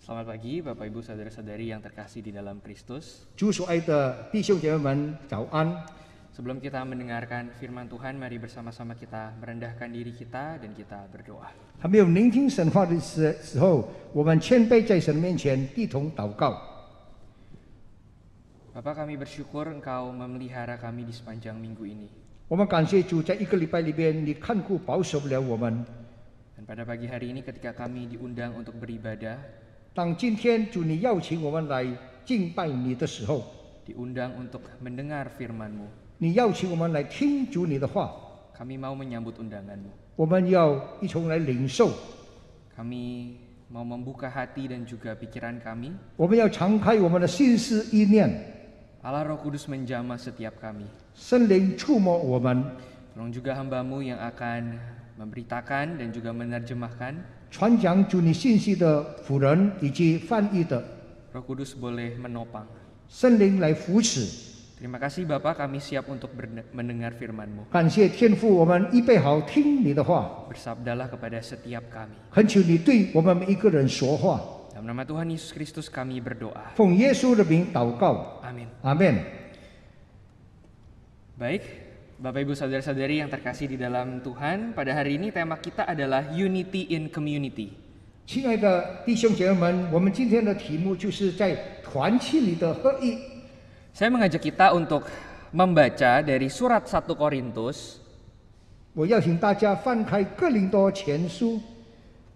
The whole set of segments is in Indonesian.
Selamat pagi Bapak Ibu Saudara-saudari yang terkasih di dalam Kristus. 主所爱的弟兄姐妹们，早安！ Sebelum kita mendengarkan firman Tuhan, mari bersama-sama kita merendahkan diri kita dan kita berdoa. 还没有聆听神话的时候，我们谦卑在神面前一同祷告。 Bapak, kami bersyukur Engkau memelihara kami di sepanjang minggu ini. 我们感谢主，在一个礼拜里边，你看顾保守了我们。 Dan pada pagi hari ini ketika kami diundang untuk beribadah, 当今天主你邀请我们来敬拜你的时候， diundang untuk mendengar firman-Mu, 你邀请我们来听主你的话， kami mau menyambut undangan-Mu. 我们要一同来领受， Kami mau membuka hati dan juga pikiran kami. 我们要敞开我们的心思意念， Allah Roh Kudus menjamah setiap kami. 圣灵触摸我们， Tolong juga hamba-Mu yang akan memberitakan dan juga menerjemahkan. 传讲主你信息的辅人以及翻译的 Roh Kudus boleh menopang. 圣灵来扶持。 Terima kasih Bapak, kami siap untuk mendengar firman-Mu. 感谢天父，我们预备好听你的话， Bersabdalah kepada setiap kami. 恳求你对我们每一个人说话。 Dalam nama Tuhan Yesus Kristus kami berdoa. 奉耶稣的名祷告， Amin. 阿门。 Baik, Bapak Ibu Saudara-saudari yang terkasih di dalam Tuhan, pada hari ini tema kita adalah Unity in Community. 亲爱的弟兄姐妹们，我们今天的题目就是在团契里的合一。 Saya mengajak kita untuk membaca dari surat 1 Korintus, 我邀请大家翻开哥林多前书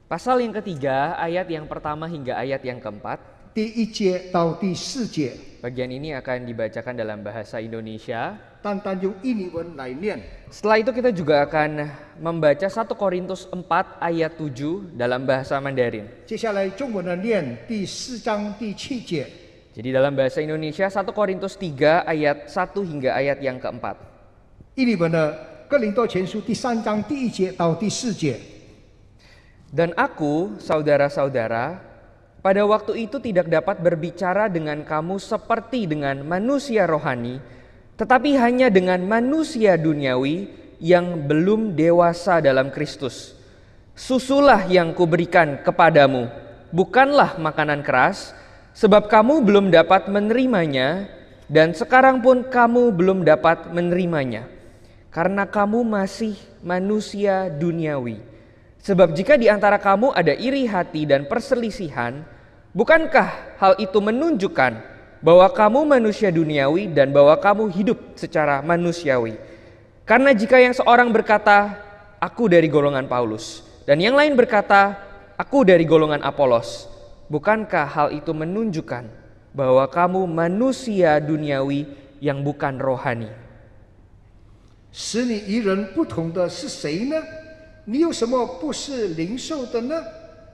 pasal yang ketiga, ayat yang pertama hingga ayat yang keempat. 第1节到第4节， Bagian ini akan dibacakan dalam bahasa Indonesia. 单单用印尼文来念。 Setelah itu kita juga akan membaca 1 Korintus 4 ayat 7 dalam bahasa Mandarin. 接下来中文的念第4章第7节， Jadi dalam bahasa Indonesia 1 Korintus 3 ayat 1 hingga ayat yang keempat. 印尼文的哥林多前书第3章第1节到第4节。 Dan aku, saudara-saudara, pada waktu itu tidak dapat berbicara dengan kamu seperti dengan manusia rohani, tetapi hanya dengan manusia duniawi yang belum dewasa dalam Kristus. Susulah yang kuberikan kepadamu, bukanlah makanan keras, sebab kamu belum dapat menerimanya, dan sekarang pun kamu belum dapat menerimanya, karena kamu masih manusia duniawi. Sebab jika di antara kamu ada iri hati dan perselisihan, bukankah hal itu menunjukkan bahwa kamu manusia duniawi dan bahwa kamu hidup secara manusiawi? Karena jika yang seorang berkata, aku dari golongan Paulus, dan yang lain berkata, aku dari golongan Apolos, bukankah hal itu menunjukkan bahwa kamu manusia duniawi yang bukan rohani? 使你与人不同的是谁呢？你有什么不是领受的呢？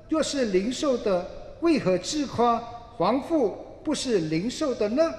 若是领受的，为何自夸？皇父不是领受的呢？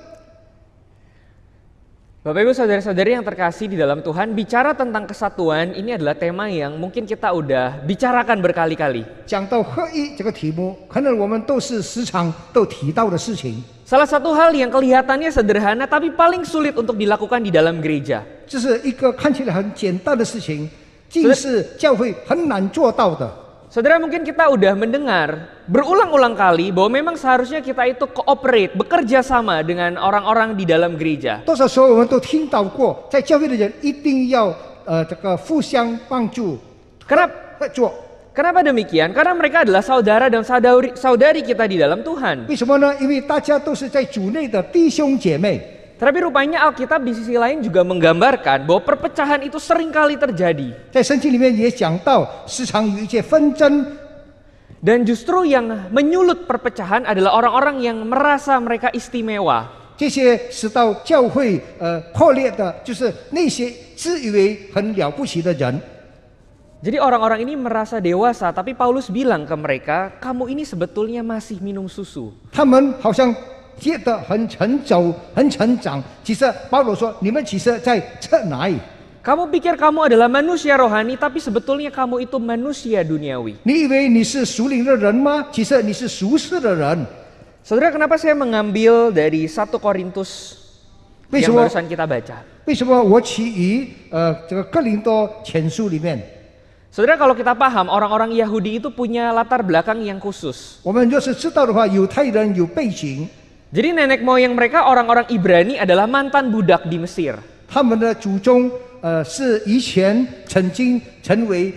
Bapak Ibu Saudara-saudari yang terkasih di dalam Tuhan, bicara tentang kesatuan ini adalah tema yang mungkin kita udah bicarakan berkali-kali. 讲到合一这个题目，可能我们都是时常都提到的事情。 Salah satu hal yang kelihatannya sederhana tapi paling sulit untuk dilakukan di dalam gereja. 这是一个看起来很简单的事情，竟是教会很难做到的。 Saudara, mungkin kita udah mendengar berulang-ulang kali bahwa memang seharusnya kita itu cooperate, bekerja sama dengan orang-orang di dalam gereja. 多少时候我们都听到过，在教会的人一定要这个互相帮助、合作。 Kenapa demikian? Karena mereka adalah saudara dan saudari kita di dalam Tuhan. 为什么呢？因为大家都是在主内的弟兄姐妹。 Tapi rupanya Alkitab di sisi lain juga menggambarkan bahwa perpecahan itu seringkali terjadi. 在圣经里面也讲到，时常有一些纷争。 Dan justru yang menyulut perpecahan adalah orang-orang yang merasa mereka istimewa. 这些使到教会破裂的，就是那些自以为很了不起的人。 Jadi orang-orang ini merasa dewasa, tapi Paulus bilang ke mereka, kamu ini sebetulnya masih minum susu. 他们好像觉得很成熟、很成长，其实保罗说，你们其实在吃奶。 Kamu pikir kamu adalah manusia rohani, tapi sebetulnya kamu itu manusia duniawi. 你以为你是属灵的人吗？其实你是属世的人。 Saudara, kenapa saya mengambil dari 1 Korintus yang barusan kita baca? 为什么我起于这个哥林多前书里面？ Saudara, kalau kita paham orang-orang Yahudi itu punya latar belakang yang khusus. 我们若是知道的话，犹太人有背景， Jadi nenek moyang mereka orang-orang Ibrani adalah mantan budak di Mesir. 他们的祖宗是以前曾经成为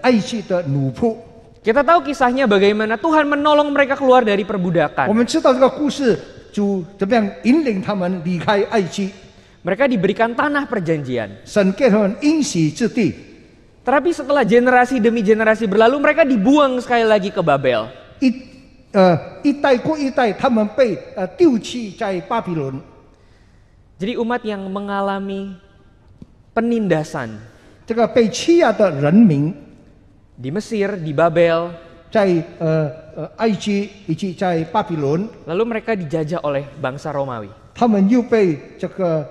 埃及的奴仆。 Kita tahu kisahnya bagaimana Tuhan menolong mereka keluar dari 我 perbudakan. 们知道这个故事，主怎么样引领他们离开埃及， Mereka diberikan tanah perjanjian. 神给他们应许之地。 Tetapi setelah generasi demi generasi berlalu, mereka dibuang sekali lagi ke Babel. 一代过一代，他们被丢弃在巴比伦。 Jadi umat yang mengalami penindasan 这个被欺压的人民， di Mesir, di Babel, 在埃及以及在巴比伦， lalu mereka dijajah oleh bangsa Romawi. 他们又被这个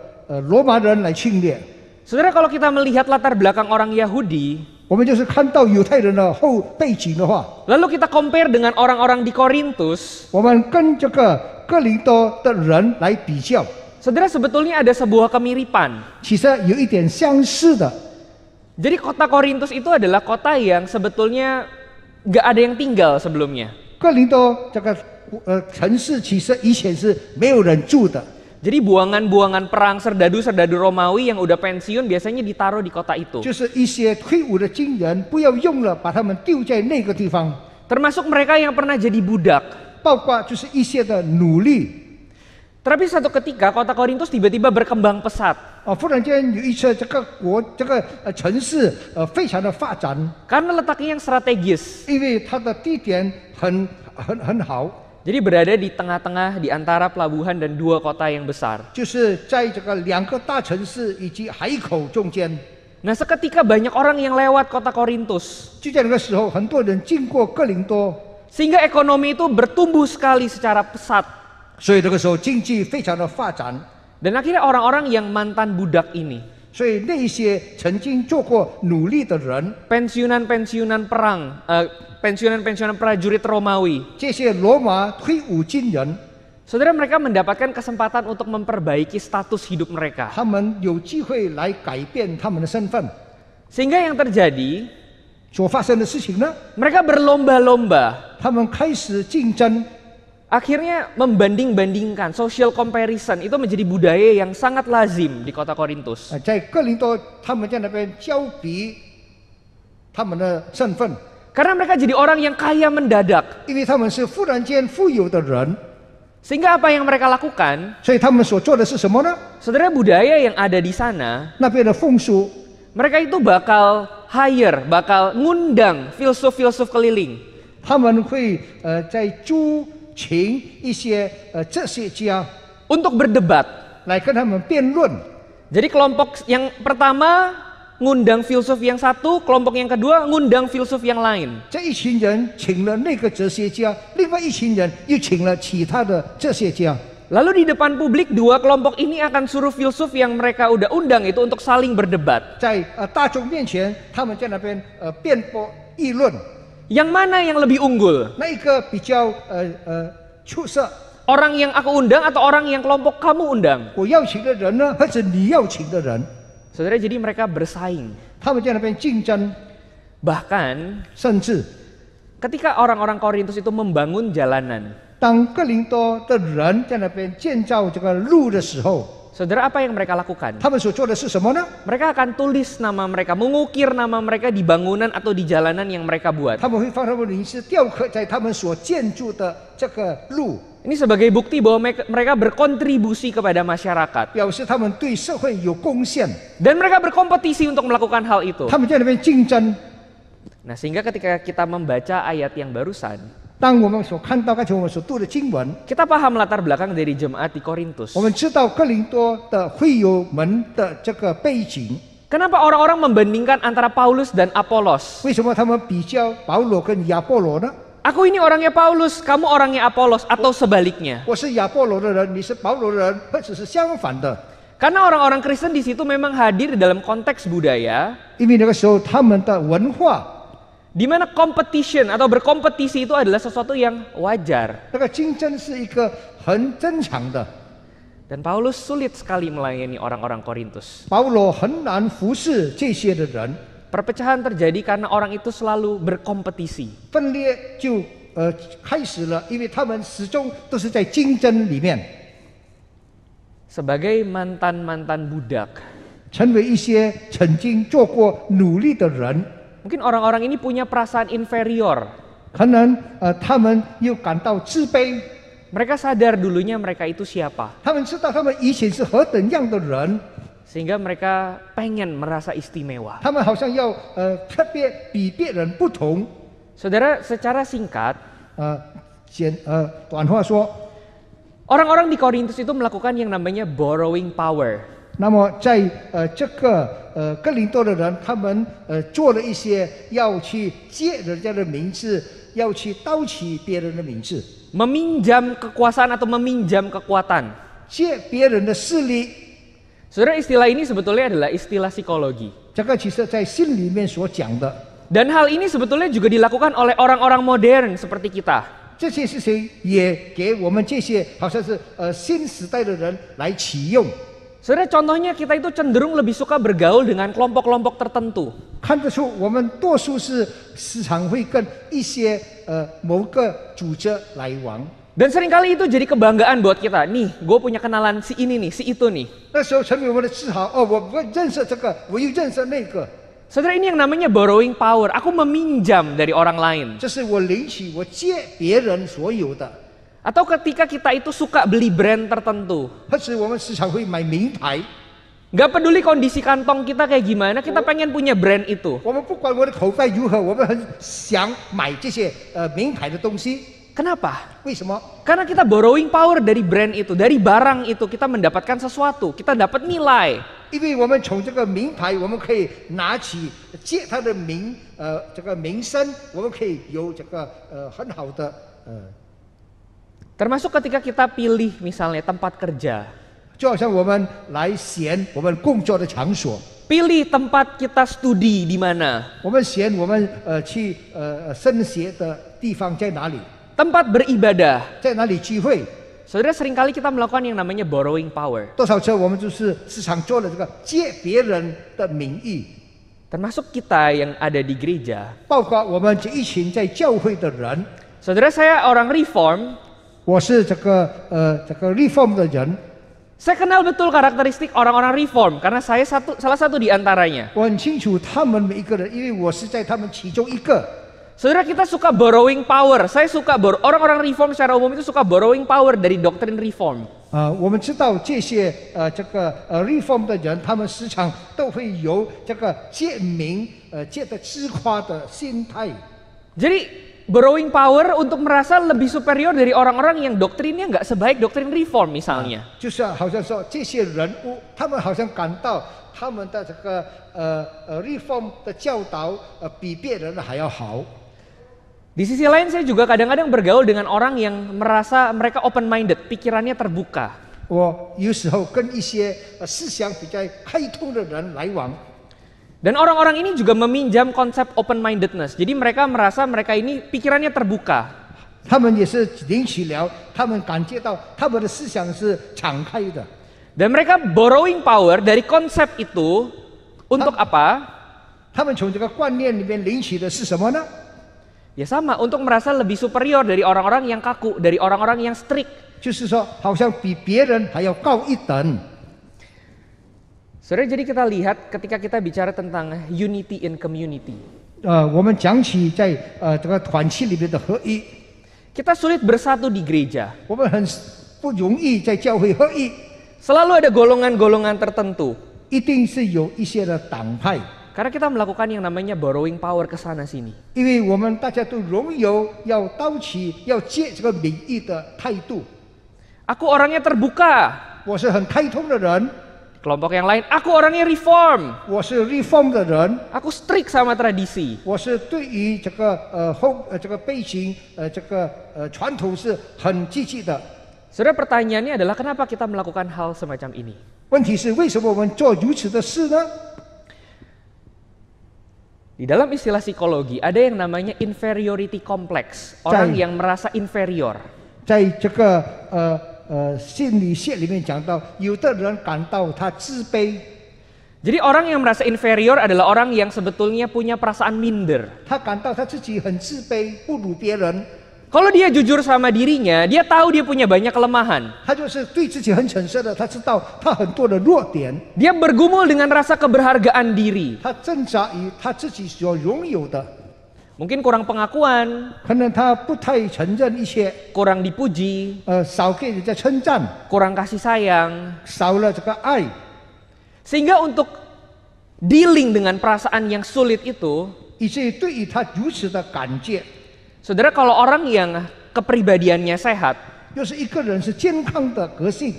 罗马人来侵略。 Saudara, kalau kita melihat latar belakang orang Yahudi, 我们就是看到犹太人的后背景的话， lalu kita compare dengan orang-orang di Korintus, 我们跟这个哥林多的人来比较， saudara, sebetulnya ada sebuah kemiripan. 其实有一点相似的。 Jadi kota Korintus itu adalah kota yang sebetulnya gak ada yang tinggal sebelumnya. 哥林多这个城市其实以前是没有人住的， Jadi buangan-buangan perang serdadu-serdadu Romawi yang udah pensiun biasanya ditaruh di kota itu. 就是一些退伍的军人不要用了，把他们丢在那个地方， Termasuk mereka yang pernah jadi budak. 包括就是一些的奴隶。 Tapi satu ketika kota Korintus tiba-tiba berkembang pesat. 忽然间有一次这个城市非常的发展， Karena letaknya yang strategis. 因为它的地点很好， Jadi berada di tengah-tengah di antara pelabuhan dan dua kota yang besar. 就是在这个两个大城市以及海口中间。 Nah, seketika banyak orang yang lewat kota Korintus. 就在那个时候，很多人经过哥林多， Sehingga ekonomi itu bertumbuh sekali secara pesat. 所以这个时候经济非常的发展。 Dan akhirnya orang-orang yang mantan budak ini, 所以那一些曾经做过努力的人， pensiunan-pensiunan perang, pensiunan-pensiunan prajurit Romawi, 这些罗马退伍军人， saudara, mereka mendapatkan kesempatan untuk memperbaiki status hidup mereka. 他们有机会来改变他们的身份。 Sehingga yang terjadi, 所发生的事情呢， mereka berlomba-lomba, 他们开始竞争， akhirnya membanding-bandingkan, social comparison itu menjadi budaya yang sangat lazim di kota Korintus. 在哥林多，他们在那边交比他们的身份， Karena mereka jadi orang yang kaya mendadak. 因为他们是忽然间富有的人， Sehingga apa yang mereka lakukan, 所以他们所做的是什么呢？ saudara, budaya yang ada di sana, 那边的风俗， mereka itu bakal hire, bakal ngundang filsuf-filsuf keliling. 他们会在租请一些哲学家 Untuk berdebat. 来跟他们辩论。 Jadi kelompok yang pertama ngundang filsuf yang satu, kelompok yang kedua ngundang filsuf yang lain. 这一群人请了那个哲学家，另外一群人又请了其他的哲学家。 Lalu di depan publik dua kelompok ini akan suruh filsuf yang mereka udah undang itu untuk saling berdebat. 在大众面前，他们在那边辩驳议论， Yang mana yang lebih unggul? 那一个比较出色。 Orang yang aku undang atau orang yang kelompok kamu undang? 我邀请的人呢，还是你邀请的人？ Saudara, jadi mereka bersaing. 他们在那边竞争， Bahkan 甚至 ketika orang-orang Korintus itu membangun jalanan, 当哥林多的人在那边建造这个路的时候， saudara, apa yang mereka lakukan? 他们所做的是什么呢？ Mereka akan tulis nama mereka, mengukir nama mereka di bangunan atau di jalanan yang mereka buat. 他们会放他们的名字雕刻在他们所建筑的这个路， Ini sebagai bukti bahwa mereka berkontribusi kepada masyarakat. 表示他们对社会有贡献。 Dan mereka berkompetisi untuk melakukan hal itu. 他们在那边竞争。 Nah, sehingga ketika kita membaca ayat yang barusan, 当我们所看到刚才我们所读的经文， kita paham latar belakang dari jemaat di Korintus. 我们知道哥林多的会友们的这个背景。 Kenapa orang-orang membandingkan antara Paulus dan Apolos? 为什么他们比较保罗跟亚波罗呢？ Aku ini orangnya Paulus, kamu orangnya Apolos, atau sebaliknya. 我是亚波罗的人，你是保罗的人，或者是相反的。 Karena orang-orang Kristen di situ memang hadir dalam konteks budaya, 因为那个时候他们的文化， di mana competition atau berkompetisi itu adalah sesuatu yang wajar. 那个竞争是一个很正常的。 Dan Paulus sulit sekali melayani orang-orang Korintus. 保罗很难服侍这些的人， Perpecahan terjadi karena orang itu selalu berkompetisi. 分裂就开始了，因为他们始终都是在竞争里面， Sebagai mantan-mantan budak, 成为一些曾经做过努力的人， mungkin orang-orang ini punya perasaan inferior. 可能他们又感到自卑， Mereka sadar dulunya mereka itu siapa, 他们知道他们以前是何等样的人， sehingga mereka pengen merasa istimewa. 他们好像要特别比别人不同。 Saudara, secara singkat, 短话说， orang-orang di Korintus itu melakukan yang namanya borrowing power. 那么在这个哥林多的人，他们做了一些要去借人家的名字，要去盗取别人的名字， Meminjam kekuasaan atau meminjam kekuatan. 借别人的势力。 Saudara, istilah ini sebetulnya adalah istilah psikologi. 这个其实在信里面所讲的， Dan hal ini sebetulnya juga dilakukan oleh orang-orang modern seperti kita. 这些事情也给我们这些好像是新时代的人来启用。 Saudara, contohnya kita itu cenderung lebih suka bergaul dengan kelompok-kelompok tertentu. 看得出，我们多数是时常会跟一些某个组织来往。 Dan seringkali itu jadi kebanggaan buat kita. Nih, gue punya kenalan si ini nih, si itu nih. 那时候成为我们的自豪。哦，我认识这个，我又认识那个。 Saudara, ini yang namanya borrowing power. Aku meminjam dari orang lain. 这是我领取，我借别人所有的。 Atau ketika kita itu suka beli brand tertentu. 或者我们时常会买名牌， Gak peduli kondisi kantong kita kayak gimana, kita pengen punya brand itu. 我们不管我的口袋如何，我们很想买这些名牌的东西。 Kenapa? 为什么？ Karena kita borrowing power dari brand itu, dari barang itu kita mendapatkan sesuatu, kita dapat nilai. 因为我们从这个名牌，我们可以拿起借它的这个名声，我们可以有这个很好的Termasuk ketika kita pilih misalnya tempat kerja. 就好像我们来选我们工作的场所， Pilih tempat kita studi di mana. 我们选我们去升学的地方在哪里， Tempat beribadah. 在哪里聚会。 Saudara, seringkali kita melakukan yang namanya borrowing power. 多少次我们就是时常做了这个借别人的名义， Termasuk kita yang ada di gereja. 包括我们这一群在教会的人。 Saudara, saya orang reform. 我是这个reform 的人， Saya kenal betul karakteristik orang-orang reform karena saya salah satu di antaranya. 我很清楚他们每一个人，因为我是在他们其中一个。 Saudara, kita suka borrowing power. Saya suka orang-orang reform secara umum itu suka borrowing power dari doktrin reform. 我们知道这些这个reform 的人，他们时常都会有这个借名借的自夸的心态。 Jadi borrowing power untuk merasa lebih superior dari orang-orang yang doktrinnya nggak sebaik doktrin reform misalnya. 就是好像说这些人物，他们好像感到他们的这个reform 的教导比别人还要好。 Di sisi lain saya juga kadang-kadang bergaul dengan orang yang merasa mereka open minded, pikirannya terbuka. 我有时候跟一些思想比较开通的人来往。 Dan orang-orang ini juga meminjam konsep open mindedness. Jadi mereka merasa mereka ini pikirannya terbuka. 他们也是领取了，他们感觉到他们的思想是敞开的。 Dan mereka borrowing power dari konsep itu untuk apa? 他们从这个观念里面领取的是什么呢？ Ya sama, untuk merasa lebih superior dari orang-orang yang kaku, dari orang-orang yang strict. 就是说，好像比别人还要高一等。 Saudara, jadi kita lihat ketika kita bicara tentang unity in community. 我们讲起在这个团契里面的合一， Kita sulit bersatu di gereja. 我们很不容易在教会合一， Selalu ada golongan-golongan tertentu. 一定是有一些的党派， Karena kita melakukan yang namanya borrowing power ke sana sini. 因为我们大家都拥有要盗取、要借这个名义的态度。 Aku orangnya terbuka. 我是很开通的人， Kelompok yang lain, aku orangnya reform. 我是 reform 的人， Aku strict sama tradisi. 我是对于这个这个背景这个传统是很积极的。 Saudara, pertanyaannya adalah kenapa kita melakukan hal semacam ini? 问题是为什么我们做如此的事呢？ Di dalam istilah psikologi ada yang namanya inferiority complex. Orang yang merasa inferior. 在这个心理学里面讲到，有的人感到他自卑。Jadi orang yang merasa inferior adalah orang yang sebetulnya punya perasaan minder. 他感到他自己很自卑，不如别人， Kalau dia jujur sama dirinya, dia tahu dia punya banyak kelemahan. 他就是对自己很诚实的，他知道他很多的弱点， Dia bergumul dengan rasa keberhargaan diri. 他挣扎于他自己所拥有的， Mungkin kurang pengakuan, 可能他不太承认一些， kurang dipuji, 少给人家称赞， kurang kasih sayang. 少了这个爱， Sehingga untuk dealing dengan perasaan yang sulit itu, 以至于对于他如此的感觉， saudara, kalau orang yang kepribadiannya sehat, 又是一个人是健康的个性，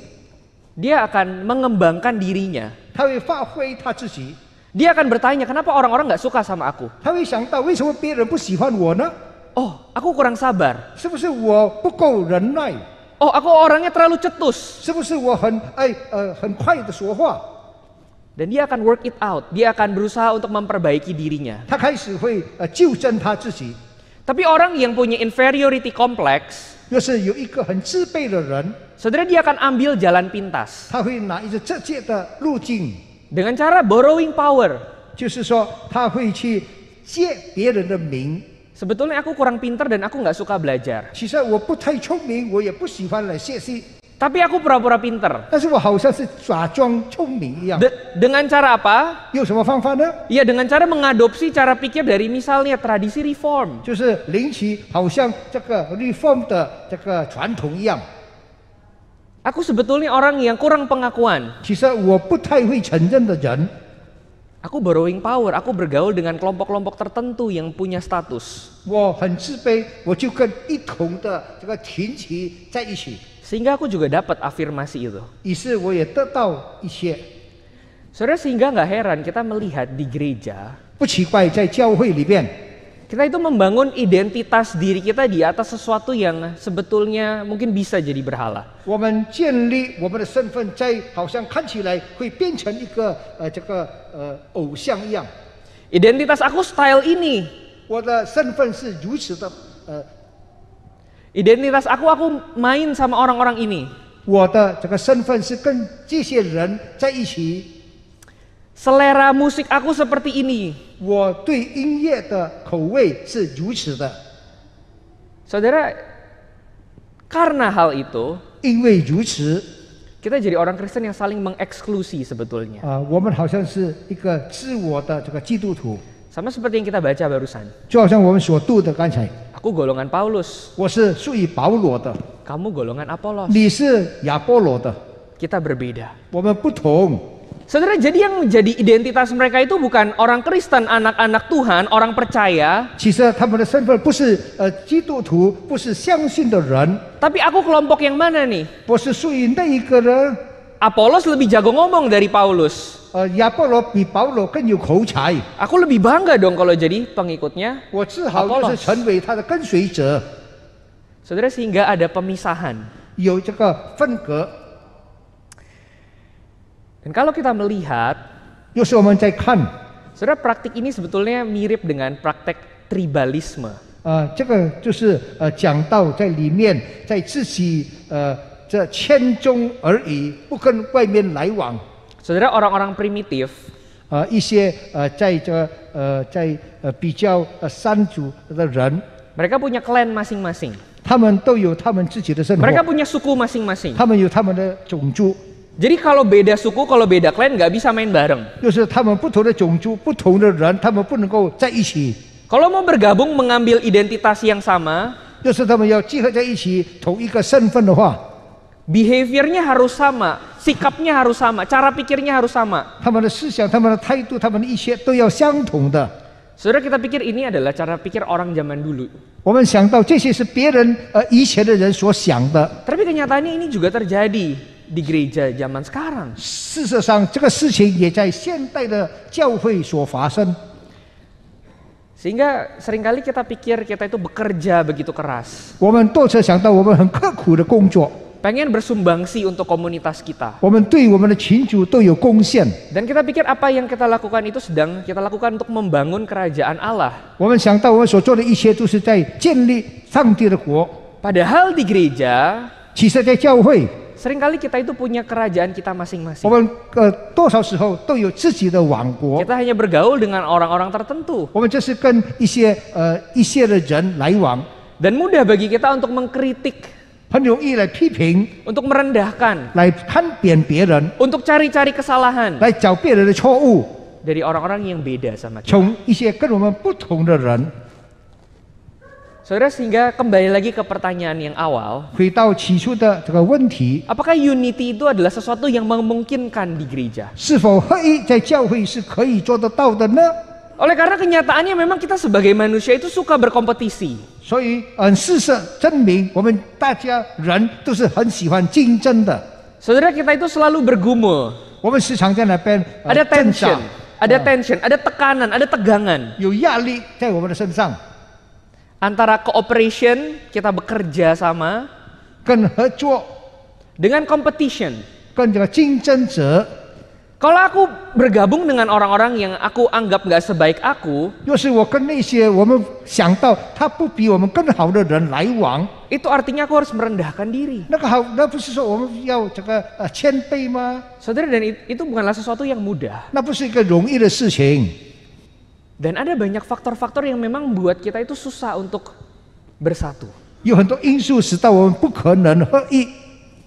dia akan mengembangkan dirinya. 他会发挥他自己， Dia akan bertanya, kenapa orang-orang gak suka sama aku? 他会想到为什么别人不喜欢我呢？ Oh, aku kurang sabar. 是不是我不够忍耐？ Oh, aku orangnya terlalu cetus. 是不是我很快的说话？ Dan dia akan work it out. Dia akan berusaha untuk memperbaiki dirinya. 他开始会纠正他自己。 Tapi orang yang punya inferiority complex, 要是有一个很自卑的人， saudara, dia akan ambil jalan pintas. 他会拿一个直接的路径， Dengan cara borrowing power. 就是说他会去借别人的名。 Sebetulnya aku kurang pintar dan aku gak suka belajar. 其实我不太聪明，我也不喜欢来学习， Tapi aku pura-pura pintar. 但是我好像是假装聪明一样。 Dengan cara apa? 有什么方法呢？ Ya dengan cara mengadopsi cara pikir dari misalnya tradisi reform. 就是领取好像这个 reform 的这个传统一样。 Aku sebetulnya orang yang kurang pengakuan. 其实我不太会承认的人， Aku borrowing power, aku bergaul dengan kelompok-kelompok tertentu yang punya status. 我很自卑，我就跟一同的这个群体在一起， Sehingga aku juga dapat afirmasi itu. 于是我也得到一些。 Saudara, sehingga nggak heran kita melihat di gereja, 不奇怪，在教会里面， kita itu membangun identitas diri kita di atas sesuatu yang sebetulnya mungkin bisa jadi berhala. 我们建立我们的身份，在好像看起来会变成一个偶像一样。 Identitas aku style ini. 我的身份是如此的， Identitas aku main sama orang-orang ini. 我的这个身份是跟这些人在一起。 Selera musik aku seperti ini. 我对音乐的口味是如此的， Saudara, karena hal itu, 因为如此， kita jadi orang Kristen yang saling mengeksklusi sebetulnya. 我们好像是一个自我的这个基督徒， Sama seperti yang kita baca barusan. 就好像我们所读的刚才， Aku golongan Paulus, 我是属于保罗的， kamu golongan Apolos. 你是亚波罗的， Kita berbeda. 我们不同。 Saudara, jadi yang menjadi identitas mereka itu bukan orang Kristen, anak-anak Tuhan, orang percaya. 其实他们的身份不是基督徒，不是相信的人， Tapi aku kelompok yang mana nih? 不是属于那一个人。 Apolos lebih jago ngomong dari Paulus. 亚波罗比保罗更有口才， Aku lebih bangga dong kalau jadi pengikutnya. 我自豪就是成为他的跟随者， Saudara, sehingga ada pemisahan. 有这个分隔。 Dan kalau kita melihat, 又是我们在看， saudara, praktik ini sebetulnya mirip dengan praktek tribalisme. 这个就是讲到在里面，在自己这圈中而已，不跟外面来往。 Saudara, orang-orang primitif 一些在比较山族的人， mereka punya klan masing-masing. 他们都有他们自己的生活， Mereka punya suku masing-masing. 他们有他们的种族， Jadi kalau beda suku, kalau beda klan nggak bisa main bareng. 就是他们不同的种族、不同的人，他们不能够在一起。 Kalau mau bergabung mengambil identitas yang sama, 就是他们要集合在一起，同一个身份的话， behaviornya harus sama, sikapnya harus sama, cara pikirnya harus sama. 他们的思想、他们的态度、他们的一切都要相同的。 Saudara, kita pikir ini adalah cara pikir orang zaman dulu. 我们想到这些是别人以前的人所想的， Tapi kenyataannya ini juga terjadi di gereja zaman sekarang. 事实上这个事情也在现代的教会所发生。 Sehingga seringkali kita pikir kita itu bekerja begitu keras. 我们多次想到我们很刻苦的工作， Pengen bersumbangsi untuk komunitas kita. 我们对我们的群主都有贡献。 Dan kita pikir apa yang kita lakukan itu sedang kita lakukan untuk membangun kerajaan Allah. 我们想到我们所做的一切都是在建立上帝的国。 Padahal di gereja, 其实，在教会， seringkali kita itu punya kerajaan kita 我 masing-masing. 们多少时候都有自己的王国， Kita hanya bergaul dengan orang-orang tertentu. 我们就是跟一些的人来往， Dan mudah bagi kita untuk mengkritik, 很容易来批评， untuk merendahkan, 来看扁别人， untuk cari-cari kesalahan 来找别人的错误， dari orang-orang yang beda sama kita. 从一些跟我们不同的人。 Saudara, sehingga kembali lagi ke pertanyaan yang awal, 回到起初的这个问题， apakah unity itu adalah sesuatu yang memungkinkan di gereja? 是否合一在教会是可以做得到的呢？ Oleh karena kenyataannya memang kita sebagai manusia itu suka berkompetisi. 所以，事实证明，我们大家人都是很喜欢竞争的。 Saudara, kita itu selalu bergumul. 我们时常在那边 Ada 挣扎 tension, ada tension, ada tekanan, ada tegangan. 有压力在我们的身上， Antara cooperation, kita bekerja sama, 跟合作， dengan competition. 跟这个竞争者。 Kalau aku bergabung dengan orang-orang yang aku anggap nggak sebaik aku, 若是我跟那些我们想到他不比我们更好的人来往， itu artinya aku harus merendahkan diri. 那个好，那不是说我们要这个谦卑吗？ Saudara, dan itu bukanlah sesuatu yang mudah. 那不是一个容易的事情。 Dan ada banyak faktor-faktor yang memang membuat kita itu susah untuk bersatu. 有很多因素使到我们不可能合一。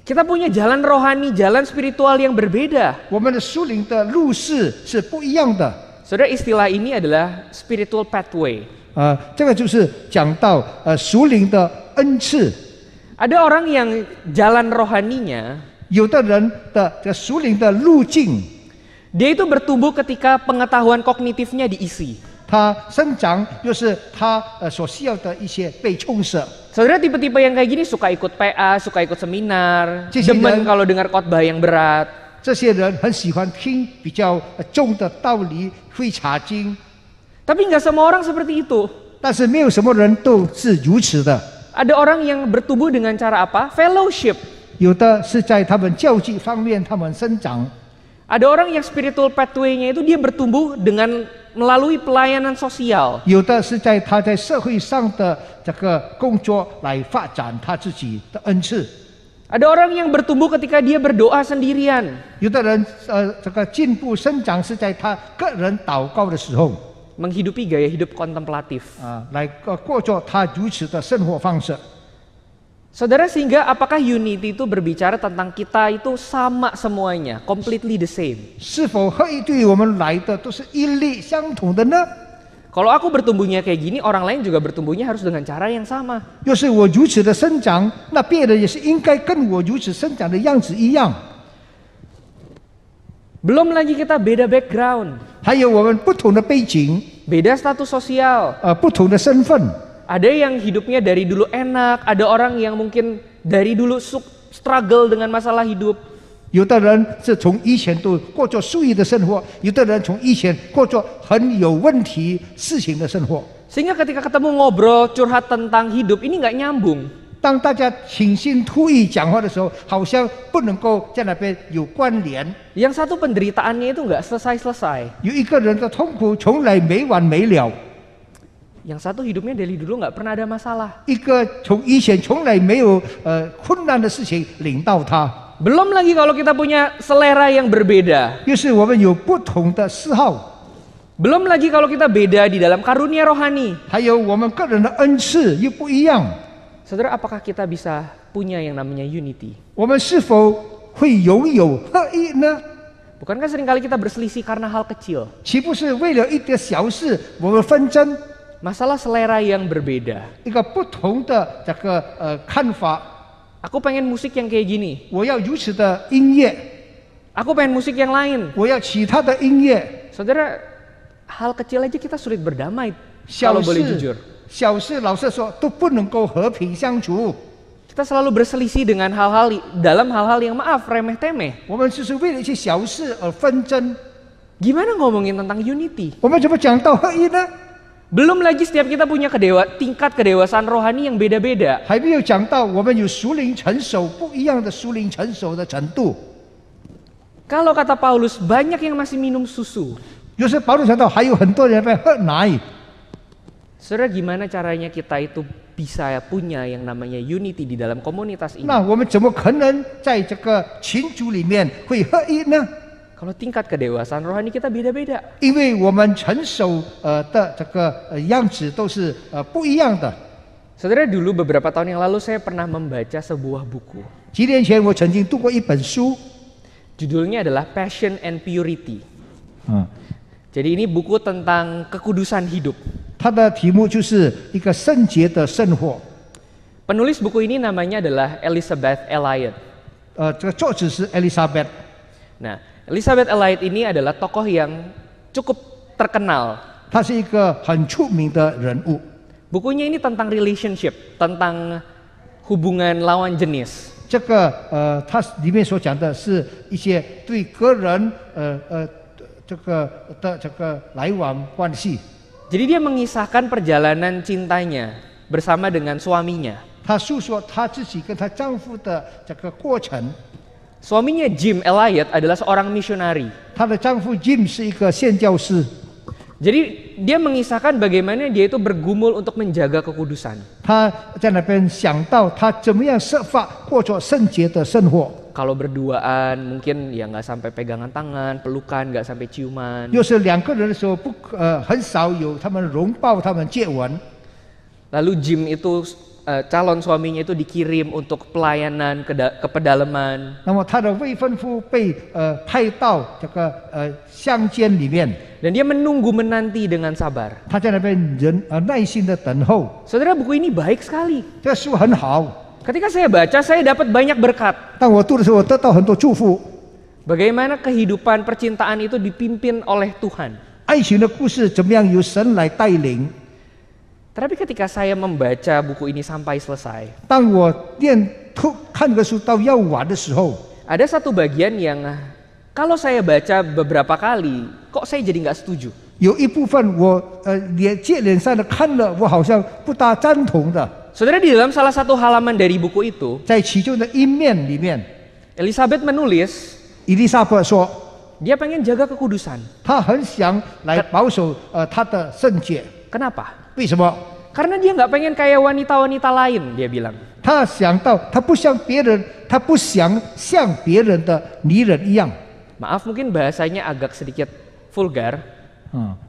Kita punya jalan rohani, jalan spiritual yang berbeda. 我们的属灵的路是不一样的。 Saudara, istilah ini adalah spiritual pathway. 这个就是讲到属灵的恩赐。 Ada orang yang jalan rohaninya, 有的人的这个属灵的路径， dia itu bertumbuh ketika pengetahuan kognitifnya diisi. 他生长就是他所需要的一些被充实。 Saudara, tipe-tipe yang kayak gini suka ikut PA, suka ikut seminar, Jadi demen dan- kalau dengar khotbah yang berat. 这些人很喜欢听比较重的道理，会查经， Tapi nggak semua orang seperti itu. 但是没有什么人都是如此的。 Ada orang yang bertumbuh dengan cara apa? Fellowship. 有的是在他们教育方面他们生长， Ada orang yang spiritual pathway-nya itu dia bertumbuh dengan melalui pelayanan sosial. 有的是在他在社会上的这个工作来发展他自己的恩赐。 Ada orang yang bertumbuh ketika dia berdoa sendirian. 有的人这个进步生长是在他个人祷告的时候 Menghidupi gaya hidup kontemplatif. 来过着他如此的生活方式。 Saudara, sehingga apakah unity itu berbicara tentang kita itu sama semuanya, completely the same? 是否合一对于我们来的都是一律相同的呢？ Kalau aku bertumbuhnya kayak gini, orang lain juga bertumbuhnya harus dengan cara yang sama. 若是我如此的生长，那别人也是应该跟我如此生长的样子一样。 Belum lagi kita beda background, 还有我们不同的背景， beda status sosial. 不同的身份。 Ada yang hidupnya dari dulu enak, ada orang yang mungkin dari dulu struggle dengan masalah hidup. 有的人是从以前都过着富裕的生活，有的人从以前过着很有问题事情的生活。 Sehingga ketika ketemu ngobrol, curhat tentang hidup, ini nggak nyambung. 当大家倾心吐意讲话的时候，好像不能够在那边有关联。 Yang satu penderitaannya itu nggak selesai-selesai. 有一个人的痛苦从来没完没了， Yang satu hidupnya dari dulu nggak pernah ada masalah. 一个从以前从来没有困难的事情领到他。 Belum lagi kalau kita punya selera yang berbeda. 又是我们有不同的嗜好， Belum lagi kalau kita beda di dalam karunia rohani. 还有我们个人的恩赐又不一样。 Saudara, apakah kita bisa punya yang namanya unity? 我们是否会拥有合一呢？ Bukankah seringkali kita berselisih karena hal kecil? 岂不是为了一点小事我们纷争？ Masalah selera yang berbeda. 一个不同的这个看法， Aku pengen musik yang kayak gini. 我要如此的音乐， Aku pengen musik yang lain. 我要其他的音乐。 Saudara, hal kecil aja kita sulit berdamai. 小 Kalau boleh 事 jujur. 小事，老实说都不能够和平相处。 Kita selalu berselisih dengan dalam hal-hal yang maaf, remeh-temeh. 我们就是为了一些小事而纷争。 Gimana ngomongin tentang unity? 我们怎么讲到合一呢？ Belum lagi setiap kita punya tingkat kedewasaan rohani yang beda-beda. 还没有讲到我们有属灵成熟不一样的属灵成熟的程度。 Kalau kata Paulus, banyak yang masih minum susu. 有时保罗讲到，还有很多人在喝奶。 Saudara, gimana caranya kita itu bisa punya yang namanya unity di dalam komunitas ini? 那我们怎么可能在这个群组里面会合一呢？ Kalau tingkat kedewasaan rohani kita beda-beda. 因为我们成熟的这个样子都是不一样的。 Saudara, dulu beberapa tahun yang lalu saya pernah membaca sebuah buku. 几年前我曾经读过一本书， Judulnya adalah Passion and Purity. 嗯， Jadi ini buku tentang kekudusan hidup. 它的题目就是一个圣洁的生活。 Penulis buku ini namanya adalah Elizabeth Elliot. 这个作者是 Elizabeth。 Nah, Elizabeth Elliot ini adalah tokoh yang cukup terkenal. 他是一个很出名的人物。 Bukunya ini tentang relationship, tentang hubungan lawan jenis. 这个它里面所讲的是一些对个人这个来往关系。 Jadi dia mengisahkan perjalanan cintanya bersama dengan suaminya. 她诉说她自己跟她丈夫的这个过程。 Suaminya Jim Elliot adalah seorang misionari. 她的丈夫 Jim 是一个宣教师。 Jadi dia mengisahkan bagaimana dia itu bergumul untuk menjaga kekudusan. 他在那边想到他怎么样设法过着圣洁的生活。 Kalau berduaan mungkin ya nggak sampai pegangan tangan, pelukan, nggak sampai ciuman. 又是两个人的时候很少有他们拥抱、他们接吻。 Lalu Jim itu calon suaminya itu dikirim untuk pelayanan ke pedalaman. 那么他的未婚夫被派到这个乡间里面， Dan dia menunggu menanti dengan sabar. 他在那边耐心的等候。 Saudara, buku ini baik sekali. 这书很好， Ketika saya baca, saya dapat banyak berkat. 当我读的时候，我得到很多祝福。 Bagaimana kehidupan percintaan itu dipimpin oleh Tuhan. 爱情的故事怎么样由神来带领？ Tapi ketika saya membaca buku ini sampai selesai, 当我看这个书到要完的时候， ada satu bagian yang kalau saya baca beberapa kali, kok saya jadi nggak setuju. 有一部分我接连上的看了，我好像不大赞同的。 Saudara, di dalam salah satu halaman dari buku itu, 在其中的一面里面， Elizabeth menulis 伊丽莎白说， dia pengen jaga kekudusan. 她很想来保守她的圣洁。 Kenapa? 为什么？ Karena dia nggak pengen kayak wanita-wanita lain, dia bilang. 她想到，她不像别人，她不想像别人的女人一样。 Maaf, mungkin bahasanya agak sedikit vulgar.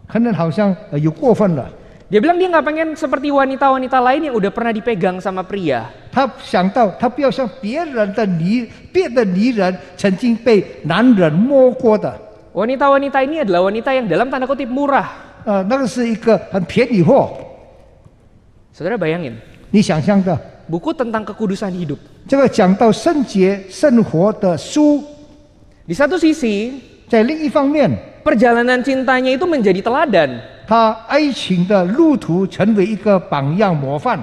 可能好像有过分了。 Dia bilang dia nggak pengen seperti wanita-wanita lain yang udah pernah dipegang sama pria. 她想到，她不要像别的女人曾经被男人摸过的。 Wanita-wanita ini adalah wanita yang dalam tanda kutip murah. 那个是一个很便宜货。 Saudara bayangin, 你想象的， buku tentang kekudusan hidup. 这个讲到圣洁生活的书， Di satu sisi, 在另一方面， perjalanan cintanya itu menjadi teladan. 他爱情的路途成为一个榜样模范。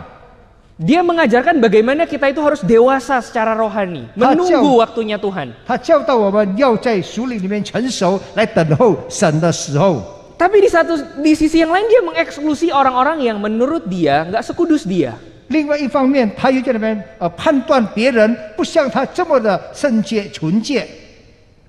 Dia mengajarkan bagaimana kita itu harus dewasa secara rohani, menunggu waktunya Tuhan. 他教导我们要在属灵里面成熟，来等候神的时候。 Tapi di sisi yang lain dia mengeksklusi orang-orang yang menurut dia nggak sekudus dia. 另外一方面，他又在那边判断别人不像他这么的圣洁纯洁。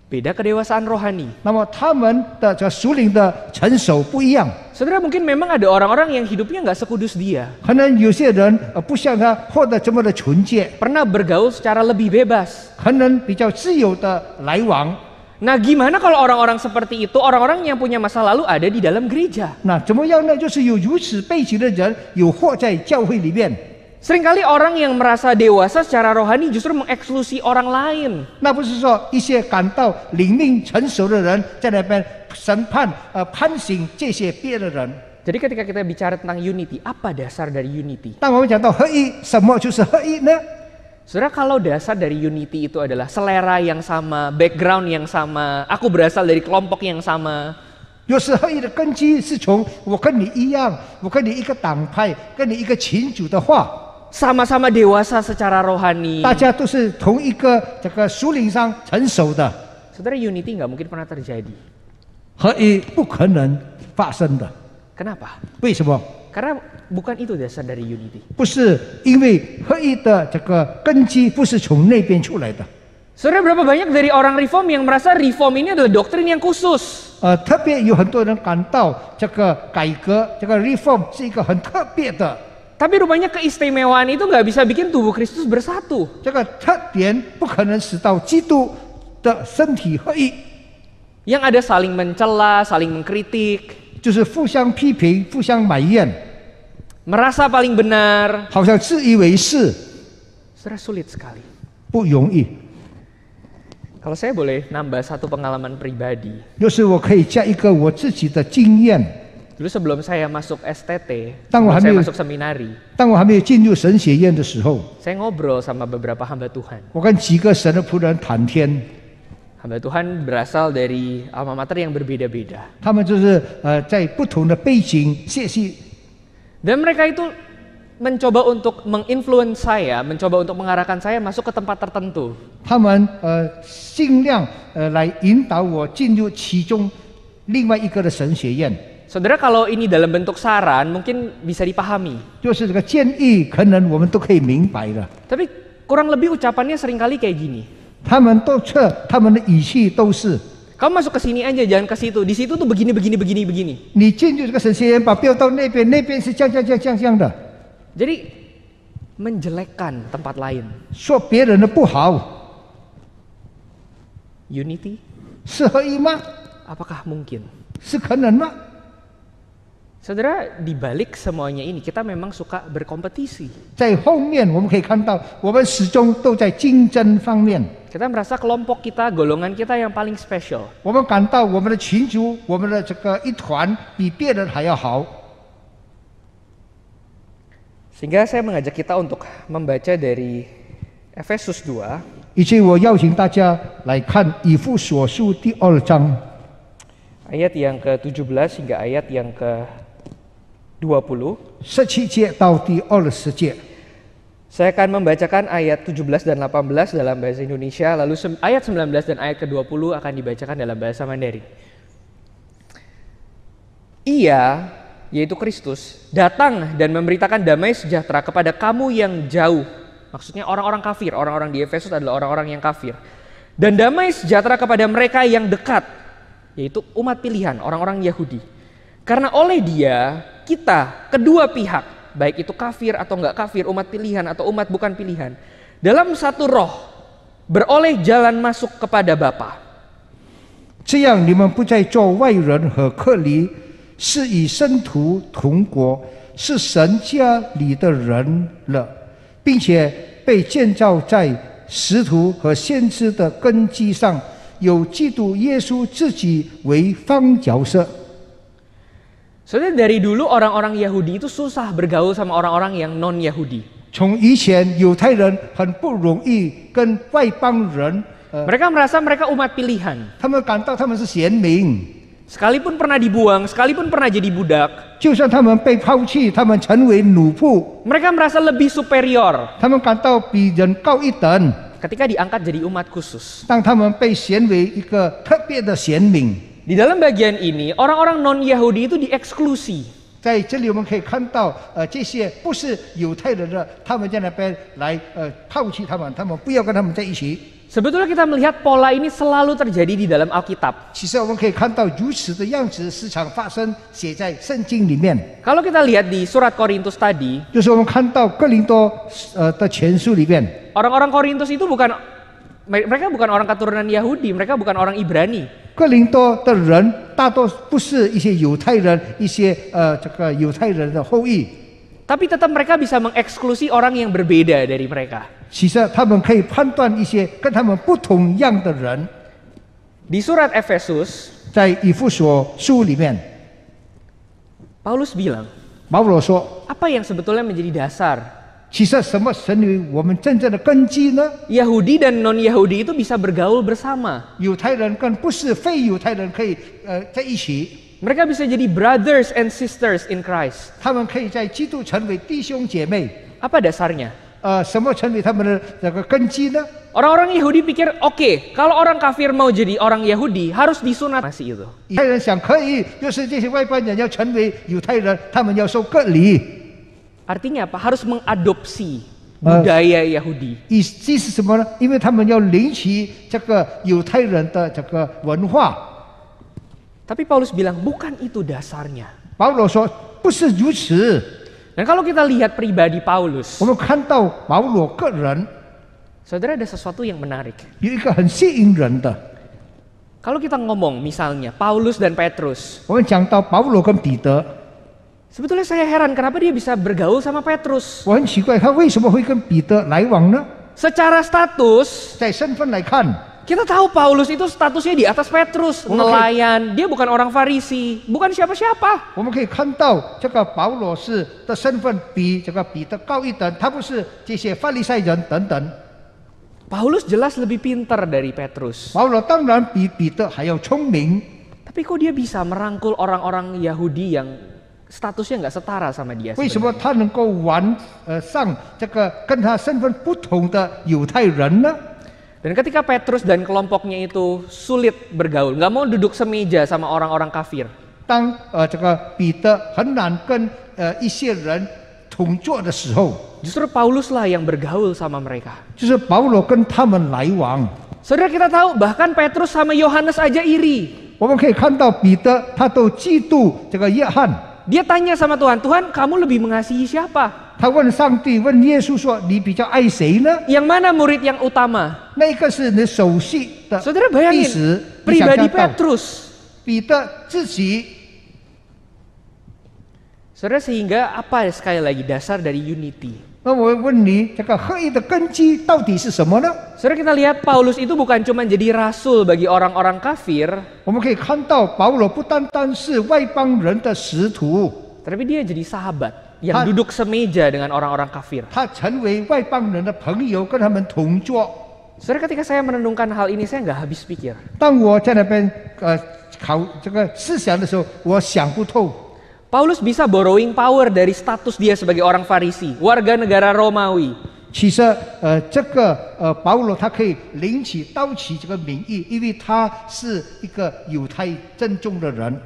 Beda kedewasaan rohani. 那么他们的这属灵的成熟不一样。 Saudara, mungkin memang ada orang-orang yang hidupnya nggak sekudus dia. 可能有些人不像他活得这么的纯洁， Pernah bergaul secara lebih bebas. 可能比较自由的来往。 Nah, gimana kalau orang-orang seperti itu, orang-orang yang punya masa lalu ada di dalam gereja? 那怎么样呢？就是有如此背景的人有活在教会里面。 Seringkali orang yang merasa dewasa secara rohani justru mengeksklusi orang lain. 那不是说一些感到灵命成熟的人在那边审判判刑这些别的人。 Jadi ketika kita bicara tentang unity, apa dasar dari unity? 当我们讲到合一，什么就是合一呢？ Saudara, kalau dasar dari unity itu adalah selera yang sama, background yang sama, aku berasal dari kelompok yang sama. 若是合一的根基是从我跟你一样，我跟你一个党派，跟你一个群组的话， Sama-sama dewasa secara rohani. 大家都是同一个这个属灵上成熟的， Saudara, unity nggak mungkin pernah terjadi. 合一不可能发生的。 Kenapa? 为什么？ Karena bukan itu dasar dari unity. 不是因为合一的这个根基不是从那边出来的。 Saudara, berapa banyak dari orang reform yang merasa reform ini adalah doktrin yang khusus? 特别有很多人感到这个改革，这个 reform 是一个很特别的。Tapi rupanya keistimewaan itu nggak bisa bikin tubuh Kristus bersatu. 这个特点不可能使到基督的身体合一， Yang ada saling mencela, saling mengkritik, 就是互相批评、互相埋怨， merasa paling benar. 好像自以为是， Saudara, sulit sekali. 不容易。 Kalau saya boleh nambah satu pengalaman pribadi. 就是我可以加一个我自己的经验。 Dulu sebelum saya masuk STT, Tang sebelum saya Wahami- masuk seminari, 当我还没有进入神学院的时候， saya ngobrol sama beberapa hamba Tuhan. 我跟几个神的仆人谈天， Hamba Tuhan berasal dari alma mater yang berbeda-beda. 他们就是在不同的背景学习， Dan mereka itu mencoba untuk menginfluence saya, mencoba untuk mengarahkan saya masuk ke tempat tertentu. 他们尽量来引导我进入其中另外一个的神学院。 Saudara, kalau ini dalam bentuk saran mungkin bisa dipahami. 就是这个建议，可能我们都可以明白了。 Tapi kurang lebih ucapannya seringkali kayak gini. 他们都他们的语气都是： Kamu masuk ke sini aja, jangan ke situ. Di situ tuh begini, begini, begini, begini. 你进入这个神学院，把标到那边，那边是这样这样这样这样的， Jadi menjelekkan tempat lain. 说别人的不好， Unity? 是合一吗？ Apakah mungkin? 是可能吗？ Saudara, di balik semuanya ini kita memang suka berkompetisi. 在后面我们可以看到，我们始终都在竞争方面。 Kita merasa kelompok kita, golongan kita yang paling spesial. 我们感到我们的群族，我们的这个一团比别人还要好。 Sehingga saya mengajak kita untuk membaca dari Efesus 2. 以及我邀请大家来看以弗所书第2章。 Ayat yang ke-17 hingga ayat yang ke-20. 17节到第20节， Saya akan membacakan ayat 17 dan 18 dalam bahasa Indonesia, lalu ayat 19 dan ayat ke-20 akan dibacakan dalam bahasa Mandarin. Ia, yaitu Kristus, datang dan memberitakan damai sejahtera kepada kamu yang jauh. Maksudnya orang-orang kafir, orang-orang di Efesus adalah orang-orang yang kafir. Dan damai sejahtera kepada mereka yang dekat, yaitu umat pilihan, orang-orang Yahudi. Karena oleh Dia, kita, kedua pihak, baik itu kafir atau enggak kafir, umat pilihan atau umat bukan pilihan, dalam satu roh, beroleh jalan masuk kepada Bapa. 这样你们不再做外人和客离，是与圣徒同国，是神家里的人了，并且被建造在使徒和先知的根基上，有基督耶稣自己为方角色。 Soalnya dari dulu orang-orang Yahudi itu susah bergaul sama orang-orang yang non-Yahudi. 从以前犹太人很不容易跟外邦人， Mereka merasa mereka umat pilihan. 他们感到他们是贤民， Sekalipun pernah dibuang, sekalipun pernah jadi budak, 就算他们被抛弃，他们成为奴仆， mereka merasa lebih superior 他们感到比人高一等。 ketika diangkat jadi umat khusus. 当他们被选为一个特别的贤民， Di dalam bagian ini, orang-orang non-Yahudi itu dieksklusi. 在这里我们可以看到，这些不是犹太人的，他们在那边来抛弃他们，他们不要跟他们在一起。 Sebetulnya kita melihat pola ini selalu terjadi di dalam Alkitab. 其实我们可以看到如此的样子时常发生，写在圣经里面。 Kalau kita lihat di surat Korintus tadi, 就是我们看到哥林多的前书里面， orang-orang Korintus itu mereka bukan orang keturunan Yahudi, mereka bukan orang Ibrani. 哥林多的人大多不是一些犹太人，一些这个犹太人的后裔， Tapi tetap mereka bisa mengeksklusi orang yang berbeda dari mereka. 其实他们可以判断一些跟他们不同样的人。 Di surat Efesus, 在以弗所书里面， Paulus bilang, 保罗说 apa yang sebetulnya menjadi dasar 其实什么成为我们真正的根基呢？ Yahudi dan non-Yahudi itu bisa bergaul bersama. 犹太人跟不是非犹太人可以在一起， Mereka bisa jadi brothers and sisters in Christ. 他们可以在基督成为弟兄姐妹。 Apa dasarnya? 什么成为他们的这个根基呢？ Orang-orang Yahudi pikir, oke, kalau orang kafir mau jadi orang Yahudi harus disunat. Masih itu. 犹太人想可以，就是这些外邦人要成为犹太人，他们要受割礼。 Artinya apa? Harus mengadopsi budaya Yahudi. 意思是什么呢？因为他们要领取这个犹太人的这个文化。 Tapi Paulus bilang, bukan itu dasarnya. 保罗说不是如此。Dan kalau kita lihat pribadi Paulus, 我们看到保罗个人 saudara, ada sesuatu yang menarik. 有一个很吸引人的。 Kalau kita ngomong misalnya Paulus dan Petrus, 我们讲到保罗跟彼得， sebetulnya saya heran kenapa dia bisa bergaul sama Petrus. 我很奇怪他为什么会跟彼得来往呢？ Secara status, 在身份来看， kita tahu Paulus itu statusnya di atas Petrus, nelayan. Dia bukan orang Farisi, bukan siapa-siapa. 我们可以看到这个保罗是的身份比这个彼得高一等，他不是这些法利赛人等等。 Paulus jelas lebih pintar dari Petrus. 保罗当然比彼得还要聪明， Tapi kok dia bisa merangkul orang-orang Yahudi yang statusnya nggak setara sama dia? 为什么 sebenarnya? 他能够上这个跟他身份不同的犹太人呢？ Dan ketika Petrus dan kelompoknya itu sulit bergaul, nggak mau duduk semeja sama orang-orang kafir. 当这个彼得很难跟一些人同坐的时候， Justru Paulus lah yang bergaul sama mereka. 就是保罗跟他们来往。 Saudara, kita tahu bahkan Petrus sama Yohanes aja iri. 我们可以看到彼得他都嫉妒这个约翰， Dia tanya sama Tuhan, Tuhan kamu lebih mengasihi siapa? 他问上帝问耶稣说：“你比较爱谁呢？ Yang mana murid yang utama? 那个是你首席的 Saudara 意 bayangin, 思。你想 pribadi 象到 Petrus. 彼得自己， Saudara, sehingga apa sekali lagi dasar dari unity? 那我问你，这个合一的根基到底是什么呢？ Saudara, kita lihat Paulus itu bukan cuma jadi rasul bagi orang-orang kafir, 我们可以看到保罗不单单是外邦人的使徒， tapi dia jadi sahabat yang duduk semeja dengan orang-orang kafir. 他成为外邦人的朋友，跟他们同坐。 Saudara, ketika saya menenungkan hal ini, saya nggak habis pikir. 当我在那边考这个思想的时候，我想不透。 Paulus bisa borrowing power dari status dia sebagai orang Farisi, warga negara Romawi. 其实这个保罗他可以领起刀起这个名义，因为他是一个犹太正宗的人。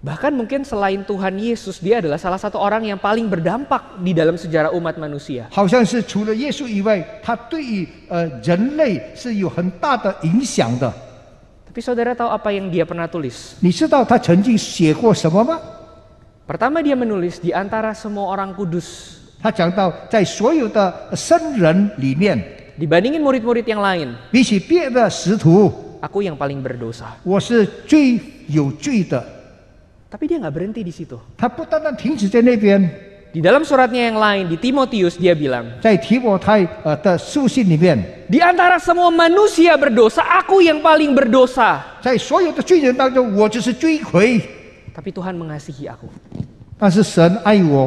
Bahkan mungkin selain Tuhan Yesus, dia adalah salah satu orang yang paling berdampak di dalam sejarah umat manusia. 好像是除了耶稣以外，他对于人类是有很大的影响的。 Tapi saudara tahu apa yang dia pernah tulis? 你知道他曾经写过什么吗？ Pertama dia menulis di antara semua orang kudus. 他讲到在所有的圣人里面， Dibandingin murid-murid yang lain, 比起别的使徒， aku yang paling berdosa. 我是最有罪的。 Tapi dia nggak berhenti di situ. 他不单单停止在那边， Di dalam suratnya yang lain, di Timotius dia bilang, 在提摩太的书信里面， di antara semua manusia berdosa, aku yang paling berdosa. 在所有的罪人当中，我就是罪魁。 Tapi Tuhan mengasihi aku. 但是神爱我，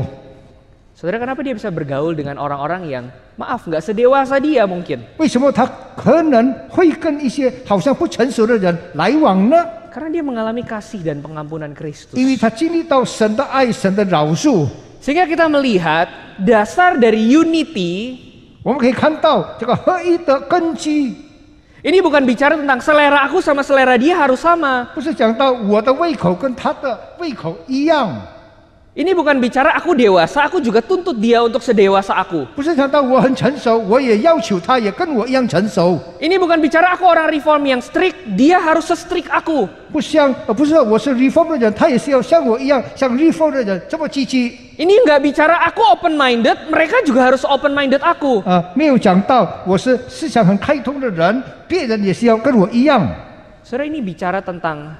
Saudara, kenapa dia bisa bergaul dengan orang-orang yang, maaf, nggak sedewasa dia mungkin? 为什么他可能会跟一些好像不成熟的人来往呢？ Karena dia mengalami kasih dan pengampunan Kristus. 因为他经历到神的爱、神的饶恕。 Sehingga kita melihat dasar dari unity. 我们可以看到这个合一的根基， Ini bukan bicara tentang selera aku sama selera dia harus sama. 不是讲到我的胃口跟他的胃口一样， Ini bukan bicara aku dewasa, aku juga tuntut dia untuk sedewasa aku. 不是讲到我很成熟，我也要求他也跟我一样成熟。 Ini bukan bicara aku orang reform yang strict, dia harus se-strict aku. 不是我是 reform 的人，他也是要像我一样，像 reform 的人这么积极。 Ini nggak bicara aku open minded, mereka juga harus open minded aku. 没有讲到我是思想很开通的人，别人也是要跟我一样。 Saudara, ini bicara tentang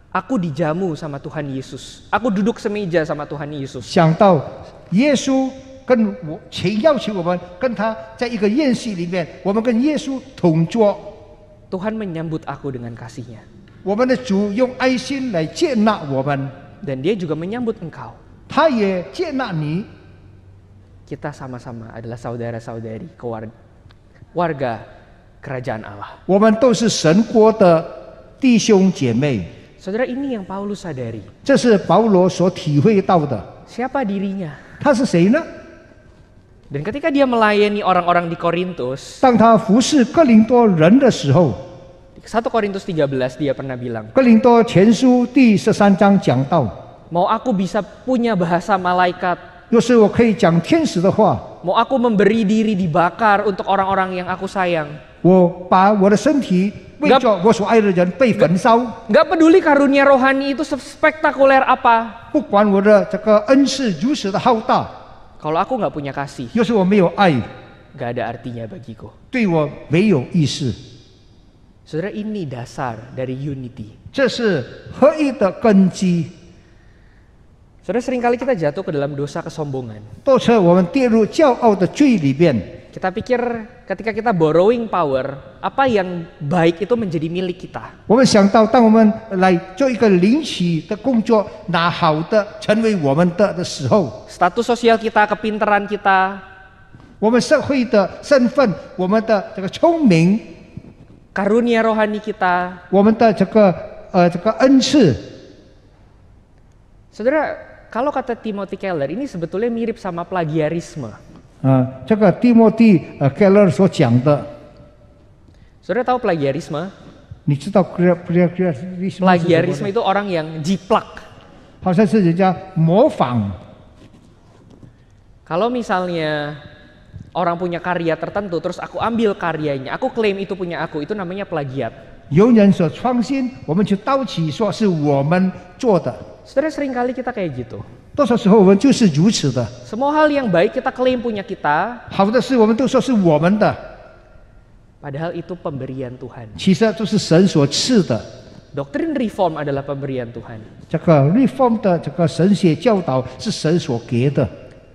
aku dijamu sama Tuhan Yesus. Aku duduk semeja sama Tuhan Yesus. 想到耶稣跟我请邀请我们跟他在一个宴席里面，我们跟耶稣同坐， Tuhan menyambut aku dengan kasih-Nya. 我们的主用爱心来接纳我们， Dan dia juga menyambut engkau. 他也接纳你。 Kita sama-sama adalah saudara-saudari warga kerajaan Allah. 我们都是神国的弟兄姐妹， Saudara, ini yang Paulus sadari. 这是保罗所体会到的。 Siapa dirinya? 他是谁呢？ Dan ketika dia melayani orang-orang di Korintus, 当他服侍哥林多人的时候， 1 Korintus 13 dia pernah bilang, 哥林多前书第13章讲到， mau aku bisa punya bahasa malaikat, 若是我可以讲天使的话， mau aku memberi diri dibakar untuk orang-orang yang aku sayang. 我把我的身体为着我所爱的人被焚烧， Gak peduli karunia rohani itu spektakuler apa. 不管我的这个恩赐如此的浩大， kalau aku nggak punya kasih, 要是我没有爱， nggak ada artinya bagiku. 对我没有意思。 Saudara, ini dasar dari unity. 这是合一的根基。 Saudara, seringkali kita jatuh ke dalam dosa kesombongan. 多次我们跌入骄傲的罪里面， Kita pikir ketika kita borrowing power, apa yang baik itu menjadi milik kita. 我们想到，当我们来做一个领取的工作，拿好的成为我们的时候， Status sosial kita, kepintaran kita, 我们社会的身份，我们的这个聪明， karunia rohani kita. 我们的这个恩赐， Saudara, kalau kata Timothy Keller, ini sebetulnya mirip sama plagiarisme. 这个蒂莫蒂Keller 所讲的， Saudara tahu plagiarisme? 你知道 plagiarism Plagiarisme itu orang yang jiplak. 好像是人家模仿。 Kalau misalnya orang punya karya tertentu, terus aku ambil karyanya, aku klaim itu punya aku, itu namanya plagiat. 有人所创新，我们就刀起说是我们做的。 Saudara, seringkali kita kayak gitu. 多少时候我们就是如此的， Semua hal yang baik kita klaim punya kita, 好的事我们都说是我们的， padahal itu pemberian Tuhan. 其实都是神所赐的。 Doktrin reform adalah pemberian Tuhan. 这个 reform 的这个神学教导是神所给的，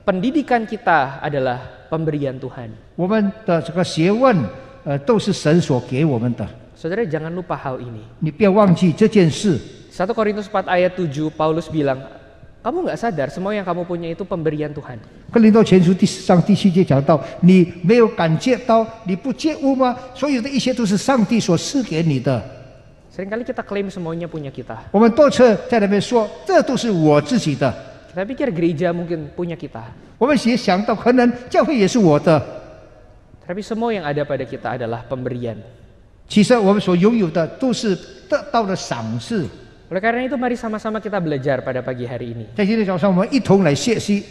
Pendidikan kita adalah pemberian Tuhan. 我们的这个学问都是神所给我们的。 Saudara, jangan lupa hal ini. 你不要忘记这件事。 1 Korintus 4 ayat 7, Paulus bilang, kamu nggak sadar semua yang kamu punya itu pemberian Tuhan. 哥林多前书第4章第7节讲到，你没有感觉到，你不觉悟吗？所有的一切都是上帝所赐给你的。 Seringkali kita klaim semuanya punya kita. 我们多次在那边说，这都是我自己的。 Kita pikir gereja mungkin punya kita. 我们也想到，可能教会也是我的。 Tapi semua yang ada pada kita adalah pemberian. 其实我们所拥有的都是得到的赏赐。 Oleh karena itu mari sama-sama kita belajar pada pagi hari ini. 在今天早上，我们一同来学习。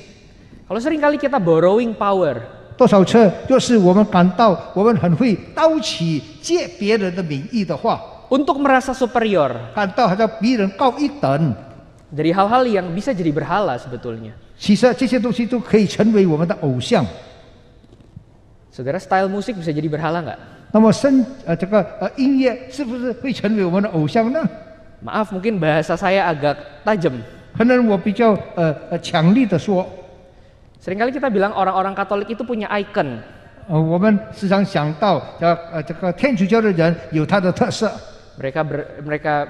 Kalau seringkali kita borrowing power, 多少次，就是我们感到我们很会刀起借别人的名义的话， untuk merasa superior 感到好像比人高一等。 dari hal-hal yang bisa jadi berhala sebetulnya. 其实这些东西都可以成为我们的偶像。 Saudara, style musik bisa jadi berhala nggak? 那么这个音乐是不是会成为我们的偶像呢？ Maaf, mungkin bahasa saya agak tajam. 可能我比较强力的说， Seringkali kita bilang orang-orang Katolik itu punya icon. 我们时常想到这个天主教的人有他的特色， Mereka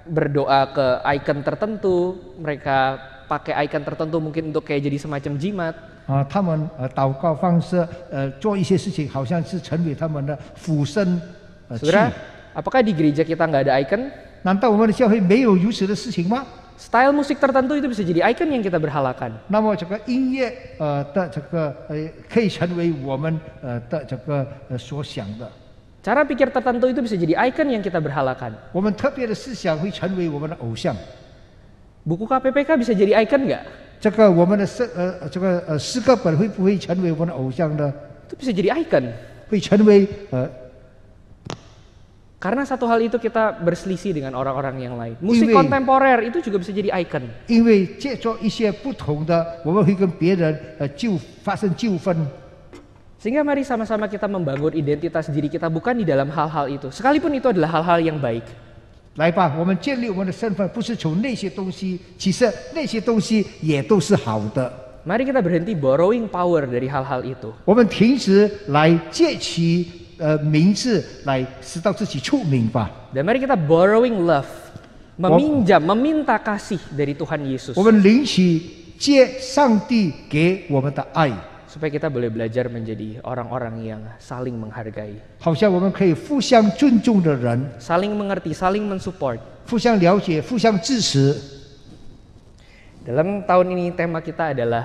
berdoa ke icon tertentu, mereka pakai icon tertentu mungkin untuk kayak jadi semacam jimat. 他们祷告方式做一些事情，好像是成为他们的附身器。 Saudara, apakah di gereja kita nggak ada icon? 难道我们的教会没有如此的事情吗？ Style musik tertentu itu bisa jadi icon yang kita berhalakan. 那么这个音乐的这个可以成为我们的这个所想的。 Cara pikir tertentu itu bisa jadi icon yang kita berhalakan. 我们特别的思想会成为我们的偶像。 Buku KPPK bisa jadi icon nggak? 这个我们的诗歌本会不会成为我们的偶像呢？ Itu bisa jadi icon. 会成为Karena satu hal itu kita berselisih dengan orang-orang yang lain. Musik kontemporer itu juga bisa jadi icon. 因为借着一些不同的，我们会跟别人发生纠纷。 Sehingga mari sama-sama kita membangun identitas diri kita bukan di dalam hal-hal itu. Sekalipun itu adalah hal-hal yang baik. 来吧，我们建立我们的身份，不是从那些东西，其实那些东西也都是好的。 Mari kita berhenti borrowing power dari hal-hal itu. 我们停止来借其名字来使到自己出名吧。 Dan mari kita borrowing love. Meminta kasih dari Tuhan Yesus. 我们领取借上帝给我们的爱， Supaya kita boleh belajar menjadi orang-orang yang saling menghargai. 好像我们可以互相尊重的人， Saling mengerti, saling mensupport. 互相了解，互相支持。 Dalam tahun ini tema kita adalah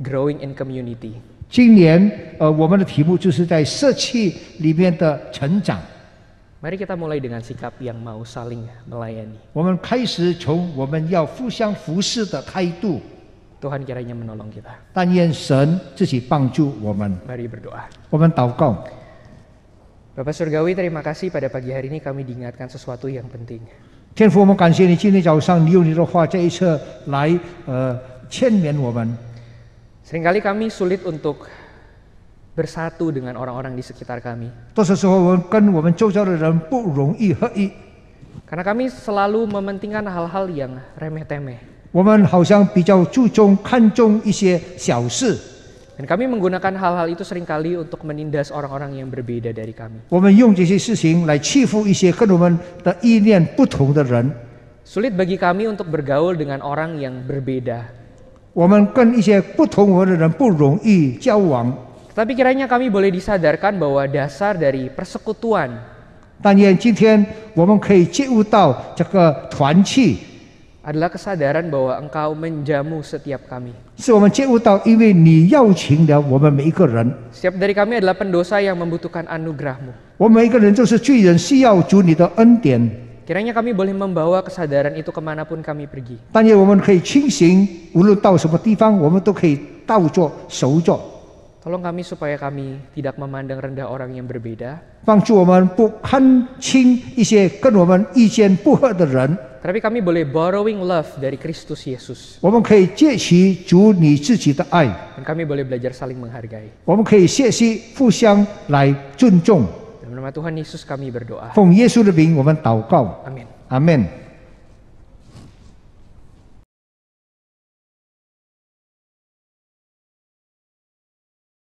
growing in community. 今年我们的题目就是在社区里面的成长。 Mari kita mulai dengan sikap yang mau saling melayani. 我们开始从我们要互相服侍的态度， Tuhan kiranya menolong kita. 但愿神自己帮助我们。 Mari berdoa. 我们祷告， Bapak Surgawi, terima kasih pada pagi hari ini kami diingatkan sesuatu yang penting. 天父，我们感谢你，今天早上你用你的话这一次来劝勉我们。Seringkali kami sulit untuk bersatu dengan orang-orang di sekitar kami. 多数时候，我们跟我们周遭的人不容易合一， Karena kami selalu mementingkan hal-hal yang remeh-temeh. 我们好像比较注重、看重一些小事， Dan kami menggunakan hal-hal itu seringkali untuk menindas orang-orang yang berbeda dari kami. 我们用这些事情来欺负一些跟我们的意念不同的人。 Sulit bagi kami untuk bergaul dengan orang yang berbeda. 我们跟一些不同我们的人不容易交往， Tetapi kiranya kami boleh disadarkan bahwa dasar dari persekutuan 但愿今天我们可以觉悟到这个团契， adalah kesadaran bahwa Engkau menjamu setiap kami. 是我们觉悟到，因为你邀请了我们每一个人， Setiap dari kami adalah pendosa yang membutuhkan anugerah-Mu. 我们每一个人都是罪人，需要主你的恩典。 Kiranya kami boleh membawa kesadaran itu kemanapun kami pergi. 但愿我们可以清醒，无论到什么地方，我们都可以倒作手作， Tolong kami supaya kami tidak memandang rendah orang yang berbeda, 帮助我们不看轻一些跟我们意见不合的人。 tetapi kami boleh borrowing love dari Kristus Yesus. 我们可以借取主你自己的爱， Dan kami boleh belajar saling menghargai. 我们可以学习互相来尊重。 Dalam nama Tuhan Yesus kami berdoa. 奉耶稣的名，我们祷告， Amin. 阿门。